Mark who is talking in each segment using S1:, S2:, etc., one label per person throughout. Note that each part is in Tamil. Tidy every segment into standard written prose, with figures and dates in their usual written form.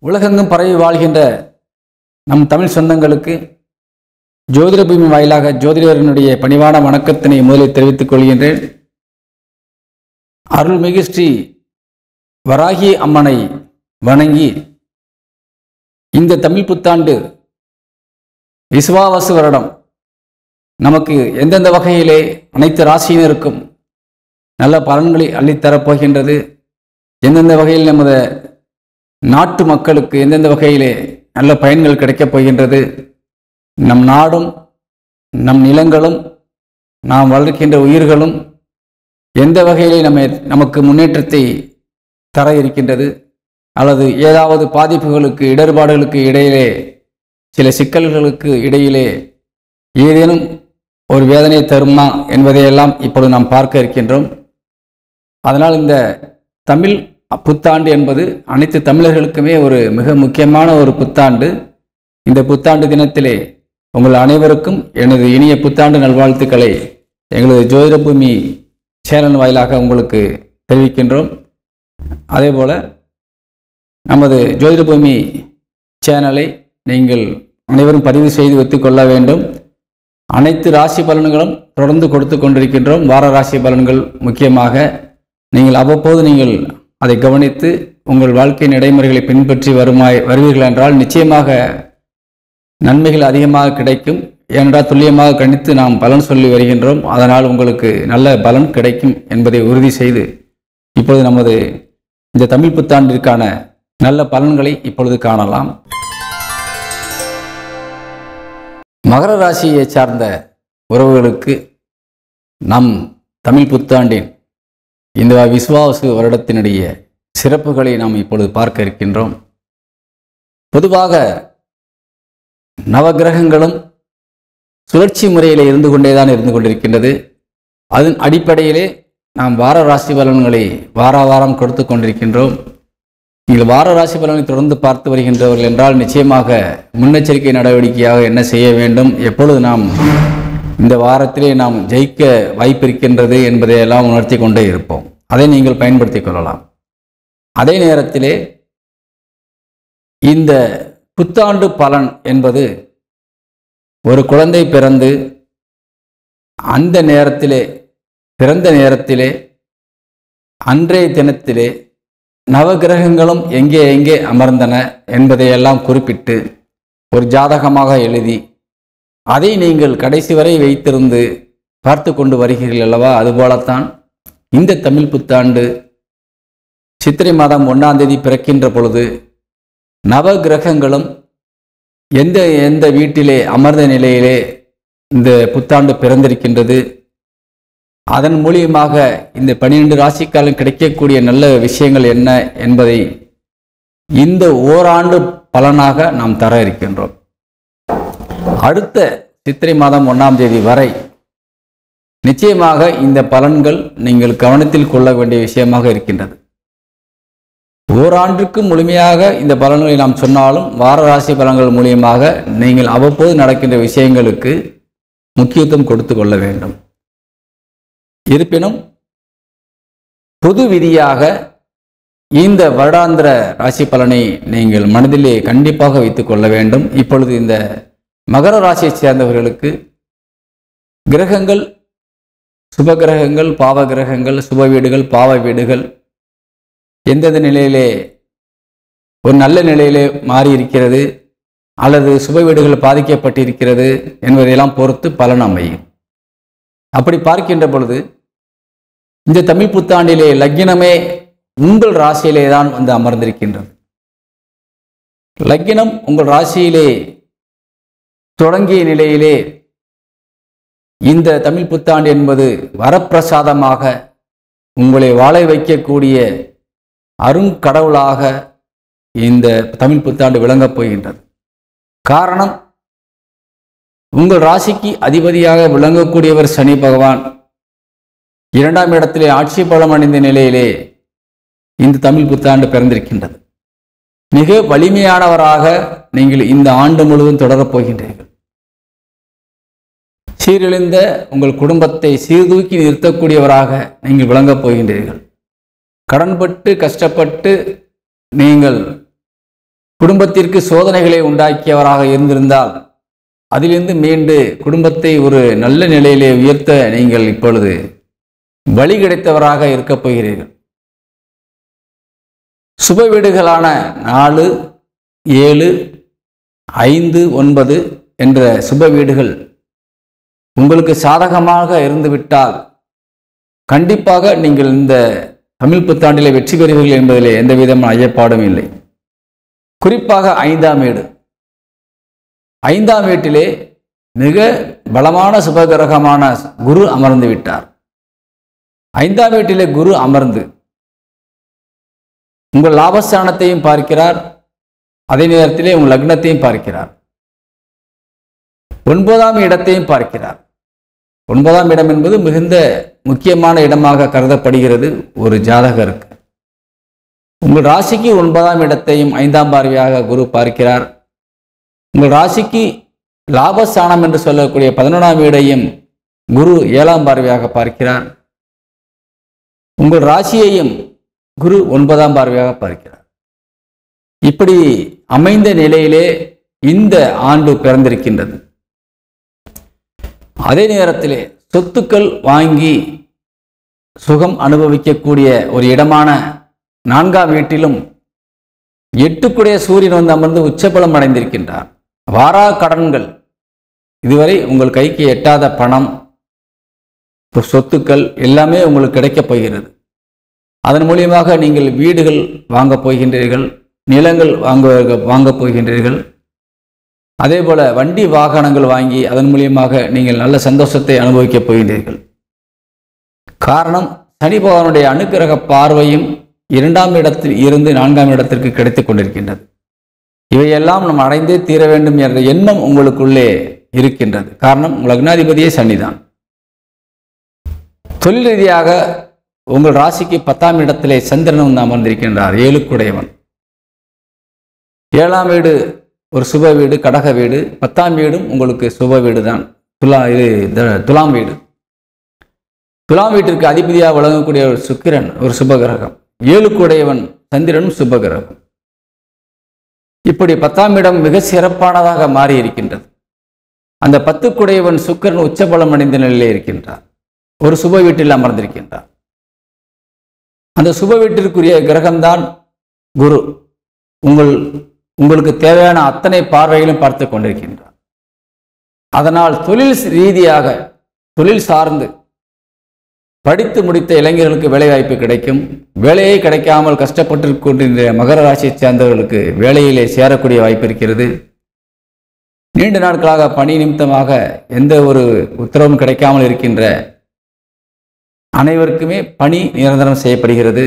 S1: உலகெங்கும் பரவி வாழ்கின்ற நம் தமிழ் சொந்தங்களுக்கு ஜோதிட பூமி வாயிலாக ஜோதிடரினுடைய பணிவான வணக்கத்தினை முதலில் தெரிவித்துக் கொள்கின்றேன். அருள்மிகு ஸ்ரீ வராகி அம்மனை வணங்கி இந்த தமிழ் புத்தாண்டு விசுவாவசு வருடம் நமக்கு எந்தெந்த வகையிலே அனைத்து ராசியினருக்கும் நல்ல பலன்களை அள்ளித்தரப்போகின்றது, எந்தெந்த வகையில் நமது நாட்டு மக்களுக்கு எந்தெந்த வகையிலே நல்ல பயன்கள் கிடைக்கப் போகின்றது, நம் நாடும் நம் நிலங்களும் நாம் வளர்க்கின்ற உயிர்களும் எந்த வகையிலே நமக்கு முன்னேற்றத்தை தர இருக்கின்றது, அல்லது ஏதாவது பாதிப்புகளுக்கு இடர்பாடுகளுக்கு இடையிலே சில சிக்கல்களுக்கு இடையிலே ஏதேனும் ஒரு வேதனை தருமா என்பதையெல்லாம் இப்பொழுது நாம் பார்க்க இருக்கின்றோம். அதனால் இந்த தமிழ் புத்தாண்டு என்பது அனைத்து தமிழர்களுக்குமே ஒரு மிக முக்கியமான ஒரு புத்தாண்டு. இந்த புத்தாண்டு தினத்திலே உங்கள் அனைவருக்கும் எனது இனிய புத்தாண்டு நல்வாழ்த்துக்களை எங்களது ஜோதிட பூமி சேனல் வாயிலாக உங்களுக்கு தெரிவிக்கின்றோம். அதேபோல் நமது ஜோதிட பூமி சேனலை நீங்கள் அனைவரும் பதிவு செய்து வைத்துக்கொள்ள வேண்டும். அனைத்து ராசி பலன்களும் தொடர்ந்து கொடுத்து கொண்டிருக்கின்றோம். வார ராசி பலன்கள் முக்கியமாக நீங்கள் அவ்வப்போது நீங்கள் அதை கவனித்து உங்கள் வாழ்க்கை நடைமுறைகளை பின்பற்றி வருவீர்கள் என்றால் நிச்சயமாக நன்மைகள் அதிகமாக கிடைக்கும். ஏனென்றால் துல்லியமாக கணித்து நாம் பலன் சொல்லி வருகின்றோம். அதனால் உங்களுக்கு நல்ல பலன் கிடைக்கும் என்பதை உறுதி செய்து இப்பொழுது நமது இந்த தமிழ் புத்தாண்டிற்கான நல்ல பலன்களை இப்பொழுது காணலாம். மகர ராசியை சார்ந்த உறவுகளுக்கு நம் தமிழ் புத்தாண்டின் இந்த விசுவாசு வருடத்தினுடைய சிறப்புகளை நாம் இப்பொழுது பார்க்க இருக்கின்றோம். பொதுவாக நவகிரகங்களும் சுழற்சி முறையில் இருந்து கொண்டிருக்கின்றது. அதன் அடிப்படையிலே நாம் வார ராசி பலன்களை வாரம் கொடுத்து கொண்டிருக்கின்றோம். நீங்கள் வார ராசி பலனை தொடர்ந்து பார்த்து வருகின்றவர்கள் என்றால் நிச்சயமாக முன்னெச்சரிக்கை நடவடிக்கையாக என்ன செய்ய வேண்டும், எப்பொழுது நாம் இந்த வாரத்திலே நாம் ஜெயிக்க வாய்ப்பிருக்கின்றது என்பதையெல்லாம் உணர்த்தி கொண்டே இருப்போம். அதை நீங்கள் பயன்படுத்திக் கொள்ளலாம். அதே நேரத்திலே இந்த புத்தாண்டு பலன் என்பது ஒரு குழந்தை பிறந்து அந்த நேரத்திலே பிறந்த நேரத்திலே அன்றைய தினத்திலே நவகிரகங்களும் எங்கே எங்கே அமர்ந்தன என்பதையெல்லாம் குறிப்பிட்டு ஒரு ஜாதகமாக எழுதி அதை நீங்கள் கடைசி வரை வைத்திருந்து பார்த்து கொண்டு வருகிறீர்கள் அல்லவா? அதுபோலத்தான் இந்த தமிழ் புத்தாண்டு சித்திரை மாதம் 1ஆம் தேதி பிறக்கின்ற பொழுது நவகிரகங்களும் எந்த வீட்டிலே அமர்ந்த நிலையிலே இந்த புத்தாண்டு பிறந்திருக்கின்றது, அதன் மூலியமாக இந்த 12 ராசிக்காலம் கிடைக்கக்கூடிய நல்ல விஷயங்கள் என்ன என்பதை இந்த ஓராண்டு பலனாக நாம் தர இருக்கின்றோம். அடுத்த சித்திரை மாதம் 1ஆம் தேதி வரை நிச்சயமாக இந்த பலன்கள் நீங்கள் கவனத்தில் கொள்ள வேண்டிய விஷயமாக இருக்கின்றது. ஓராண்டுக்கு முழுமையாக இந்த பலன்களை நாம் சொன்னாலும் வார ராசி பலன்கள் மூலியமாக நீங்கள் அவ்வப்போது நடக்கின்ற விஷயங்களுக்கு முக்கியத்துவம் கொடுத்து கொள்ள வேண்டும். இருப்பினும் பொது விதியாக இந்த வருடாந்திர ராசி பலனை நீங்கள் மனதிலே கண்டிப்பாக வைத்துக் கொள்ள வேண்டும். இப்பொழுது இந்த மகர ராசியை சேர்ந்தவர்களுக்கு கிரகங்கள், சுப கிரகங்கள், பாவ கிரகங்கள், சுப வீடுகள், பாவ வீடுகள் எந்தெந்த நிலையிலே ஒரு நல்ல நிலையிலே மாறி இருக்கிறது அல்லது சுப வீடுகள் பாதிக்கப்பட்டிருக்கிறது என்பதையெல்லாம் பொறுத்து பலன் அமையும். அப்படி பார்க்கின்ற பொழுது இந்த தமிழ் புத்தாண்டிலே லக்கினமே உங்கள் ராசியிலே தான் வந்து அமர்ந்திருக்கின்றது. லக்கினம் உங்கள் ராசியிலே தொடங்கிய நிலையிலே இந்த தமிழ் புத்தாண்டு என்பது வரப்பிரசாதமாக உங்களை வாழ வைக்கக்கூடிய அருங்கடவுளாக இந்த தமிழ் புத்தாண்டு விளங்கப் போகின்றது. காரணம், உங்கள் ராசிக்கு அதிபதியாக விளங்கக்கூடியவர் சனி பகவான் 2ஆம் இடத்திலே ஆட்சி பலம் அடைந்த நிலையிலே இந்த தமிழ் புத்தாண்டு பிறந்திருக்கின்றது. மிக வலிமையானவராக நீங்கள் இந்த ஆண்டு முழுவதும் தொடரப் போகின்றீர்கள். சீரழிந்த உங்கள் குடும்பத்தை சீர்தூக்கி நிறுத்தக்கூடியவராக நீங்கள் விளங்கப் போகின்றீர்கள். கடன்பட்டு கஷ்டப்பட்டு நீங்கள் குடும்பத்திற்கு சோதனைகளை உண்டாக்கியவராக இருந்திருந்தால் அதிலிருந்து மீண்டு குடும்பத்தை ஒரு நல்ல நிலையிலே உயர்த்த நீங்கள் இப்பொழுது வழி கிடைத்தவராக இருக்கப் போகிறீர்கள். சுப வீடுகளான 4, 7, 5, 9 என்ற சுப வீடுகள் உங்களுக்கு சாதகமாக இருந்துவிட்டால் கண்டிப்பாக நீங்கள் இந்த தமிழ் புத்தாண்டிலே வெற்றி பெறுவீர்கள் என்பதிலே எந்த விதமான ஐயப்பாடும் இல்லை. குறிப்பாக 5ஆம் வீடு. 5ஆம் வீட்டிலே மிக பலமான சுபகிரகமான குரு அமர்ந்து விட்டார். 5ஆம் வீட்டிலே குரு அமர்ந்து உங்கள் லாபஸ்தானத்தையும் பார்க்கிறார், அதே நேரத்திலே உங்கள் லக்னத்தையும் பார்க்கிறார், 9ஆம் இடத்தையும் பார்க்கிறார். 9ஆம் இடம் என்பது மிகுந்த முக்கியமான இடமாக கருதப்படுகிறது ஒரு ஜாதகருக்கு. உங்கள் ராசிக்கு 9ஆம் இடத்தையும் 5ஆம் பார்வையாக குரு பார்க்கிறார். உங்கள் ராசிக்கு லாபஸ்தானம் என்று சொல்லக்கூடிய 11ஆம் வீடையும் குரு 7ஆம் பார்வையாக பார்க்கிறார். உங்கள் ராசியையும் குரு 9ஆம் பார்வையாக பார்க்கிறார். இப்படி அமைந்த நிலையிலே இந்த ஆண்டு பிறந்திருக்கின்றது. அதே நேரத்திலே சொத்துக்கள் வாங்கி சுகம் அனுபவிக்கக்கூடிய ஒரு இடமான 4ஆம் வீட்டிலும் 8க்குடைய சூரியன் வந்து அமர்ந்து உச்சபலம் அடைந்திருக்கின்றார். வாரா கடன்கள், இதுவரை உங்கள் கைக்கு எட்டாத பணம், சொத்துக்கள் எல்லாமே உங்களுக்கு கிடைக்கப் போகிறது. அதன் மூலியமாக நீங்கள் வீடுகள் வாங்கப் போகின்றீர்கள், நிலங்கள் வாங்கப் போகின்றீர்கள். அதே போல வண்டி வாகனங்கள் வாங்கி அதன் மூலியமாக நீங்கள் நல்ல சந்தோஷத்தை அனுபவிக்கப் போகின்றீர்கள். காரணம், சனி பகவானுடைய அனுக்கிரக பார்வையும் 2ஆம் இடத்தில் இருந்து 4ஆம் இடத்திற்கு கிடைத்துக் கொண்டிருக்கின்றது. இவையெல்லாம் நாம் அடைந்தே தீர வேண்டும் என்ற எண்ணம் உங்களுக்குள்ளே இருக்கின்றது. காரணம், உங்கள் லக்னாதிபதியே சனிதான். தொழில் ரீதியாக உங்கள் ராசிக்கு 10ஆம் இடத்திலே சந்திரன் வந்து அமர்ந்திருக்கின்றார், 7க்குடையவன். 7ஆம் வீடு ஒரு சுப வீடு, கடக வீடு. 10ஆம் வீடும் உங்களுக்கு சுப வீடு தான், துலாம் வீடு. துலாம் வீட்டிற்கு அதிபதியாக வழங்கக்கூடிய ஒரு சுக்கிரன் ஒரு சுபகிரகம், 7க்குடையவன் சந்திரனும் சுபகிரகம். இப்படி 10ஆம் இடம் மிக சிறப்பானதாக மாறி இருக்கின்றது. அந்த 10க்குடையவன் சுக்கிரன் உச்சபலம் அடைந்த நிலையிலே இருக்கின்றார், ஒரு சுப வீட்டில் அமர்ந்திருக்கின்றார். அந்த சுப வீட்டிற்குரிய கிரகம்தான் குரு. உங்களுக்கு தேவையான அத்தனை பார்வைகளும் பார்த்து கொண்டிருக்கின்றார். அதனால் தொழில் ரீதியாக, தொழில் சார்ந்து படித்து முடித்த இளைஞர்களுக்கு வேலைவாய்ப்பு கிடைக்கும். வேலையே கிடைக்காமல் கஷ்டப்பட்டு கொண்டிருந்த மகர ராசியை சேர்ந்தவர்களுக்கு வேலையிலே சேரக்கூடிய வாய்ப்பு இருக்கிறது. நீண்ட நாட்களாக பணி நிமித்தமாக எந்த ஒரு உத்தரவும் கிடைக்காமல் இருக்கின்ற அனைவருக்குமே பணி நிரந்தரம் செய்யப்படுகிறது.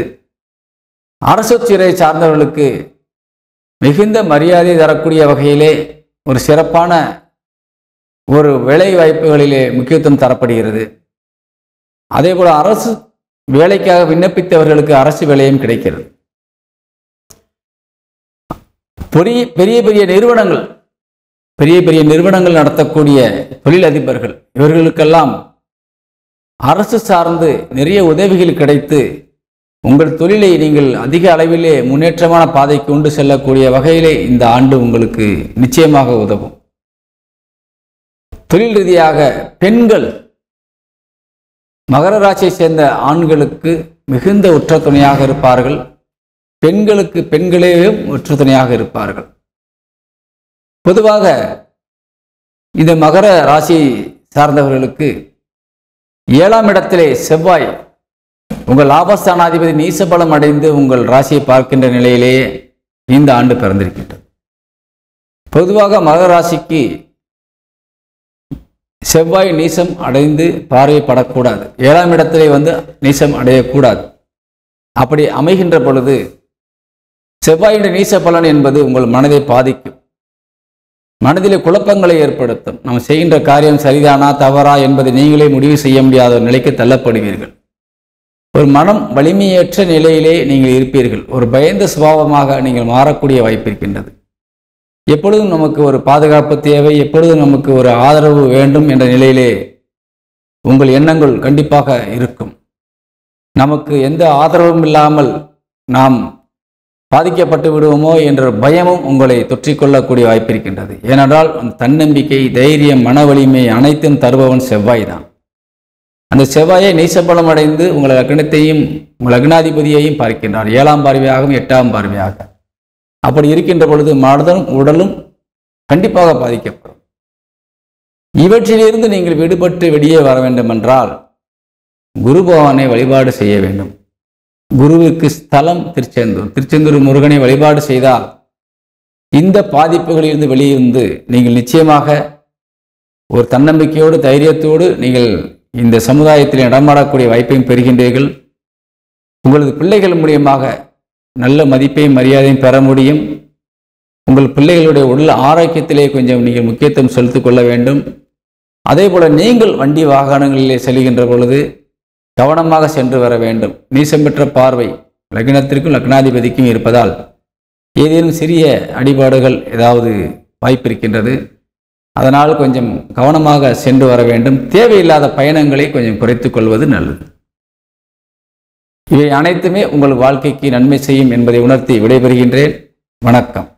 S1: அரசு துறை சார்ந்தவர்களுக்கு மிகுந்த மரியாதை தரக்கூடிய வகையிலே ஒரு சிறப்பான ஒரு வேலை வாய்ப்புகளிலே முக்கியத்துவம் தரப்படுகிறது. அதே போல அரசு வேலைக்காக விண்ணப்பித்தவர்களுக்கு அரசு வேலையும் கிடைக்கிறது. பெரிய பெரிய நிறுவனங்கள் நடத்தக்கூடிய தொழிலதிபர்கள், இவர்களுக்கெல்லாம் அரசு சார்ந்து நிறைய உதவிகள் கிடைத்து உங்கள் தொழிலை நீங்கள் அதிக அளவிலே முன்னேற்றமான பாதைக்கு கொண்டு செல்லக்கூடிய வகையிலே இந்த ஆண்டு உங்களுக்கு நிச்சயமாக உதவும். தொழில் ரீதியாக பெண்கள், மகர ராசியை சேர்ந்த ஆண்களுக்கு மிகுந்த உற்ற துணையாக இருப்பார்கள். பெண்களுக்கு பெண்களே உற்ற துணையாக இருப்பார்கள். பொதுவாக இந்த மகர ராசியை சார்ந்தவர்களுக்கு 7ஆம் இடத்திலே செவ்வாய் உங்கள் லாபஸ்தானாதிபதி நீசபலம் அடைந்து உங்கள் ராசியை பார்க்கின்ற நிலையிலேயே இந்த ஆண்டு பிறந்திருக்கின்றது. பொதுவாக மகர ராசிக்கு செவ்வாய் நீசம் அடைந்து பார்வைப்படக்கூடாது, 7ஆம் இடத்திலே வந்து நீசம் அடையக்கூடாது. அப்படி அமைகின்ற பொழுது செவ்வாயுடைய நீச பலன் என்பது உங்கள் மனதை பாதிக்கும், மனதிலே குழப்பங்களை ஏற்படுத்தும். நாம் செய்கின்ற காரியம் சரிதானா தவறா என்பதை நீங்களே முடிவு செய்ய முடியாத ஒரு நிலைக்கு தள்ளப்படுவீர்கள். ஒரு மனம் வலிமையற்ற நிலையிலே நீங்கள் இருப்பீர்கள். ஒரு பயந்த சுபாவமாக நீங்கள் மாறக்கூடிய வாய்ப்பு இருக்கின்றது. எப்பொழுதும் நமக்கு ஒரு பாதுகாப்பு தேவை, எப்பொழுதும் நமக்கு ஒரு ஆதரவு வேண்டும் என்ற நிலையிலே உங்கள் எண்ணங்கள் கண்டிப்பாக இருக்கும். நமக்கு எந்த ஆதரவும் இல்லாமல் நாம் பாதிக்கப்பட்டு விடுவோமோ என்ற பயமும் உங்களை தொற்றிக்கொள்ளக்கூடிய வாய்ப்பு இருக்கின்றது. ஏனென்றால் அந்த தன்னம்பிக்கை, தைரியம், மன வலிமை அனைத்தும் தருபவன் செவ்வாய் தான். அந்த செவ்வாயை நீசபலம் அடைந்து உங்கள் லக்னத்தையும் உங்கள் லக்னாதிபதியையும் பார்க்கின்றார், 7ஆம் பார்வையாகவும் 8ஆம் பார்வையாக. அப்படி இருக்கின்ற பொழுது மனதும் உடலும் கண்டிப்பாக பாதிக்கப்படும். இவற்றிலிருந்து நீங்கள் விடுபட்டு வெளியே வர வேண்டும் என்றால் குரு பகவானை வழிபாடு செய்ய வேண்டும். குருவுக்கு ஸ்தலம் திருச்செந்தூர் முருகனை வழிபாடு செய்தால் இந்த பாதிப்புகளிலிருந்து வெளியிருந்து நீங்கள் நிச்சயமாக ஒரு தன்னம்பிக்கையோடு தைரியத்தோடு நீங்கள் இந்த சமுதாயத்தில் இடமாடக்கூடிய வாய்ப்பையும் பெறுகின்றீர்கள். உங்களது பிள்ளைகள் மூலியமாக நல்ல மதிப்பையும் மரியாதையும் பெற முடியும். உங்கள் பிள்ளைகளுடைய உடல் ஆரோக்கியத்திலே கொஞ்சம் நீங்கள் முக்கியத்துவம் செலுத்திக் கொள்ள வேண்டும். அதே போல நீங்கள் வண்டி வாகனங்களிலே செல்கின்ற பொழுது கவனமாக சென்று வர வேண்டும். நீசம் பெற்ற பார்வை லக்னத்திற்கும் லக்னாதிபதிக்கும் இருப்பதால் ஏதேனும் சிறிய அடிபாடுகள் ஏதாவது வாய்ப்பு இருக்கின்றது. அதனால் கொஞ்சம் கவனமாக சென்று வர வேண்டும். தேவையில்லாத பயணங்களை கொஞ்சம் குறைத்துக் கொள்வது நல்லது. இவை அனைத்துமே உங்கள் வாழ்க்கைக்கு நன்மை செய்யும் என்பதை உணர்த்தி விடைபெறுகின்றேன். வணக்கம்.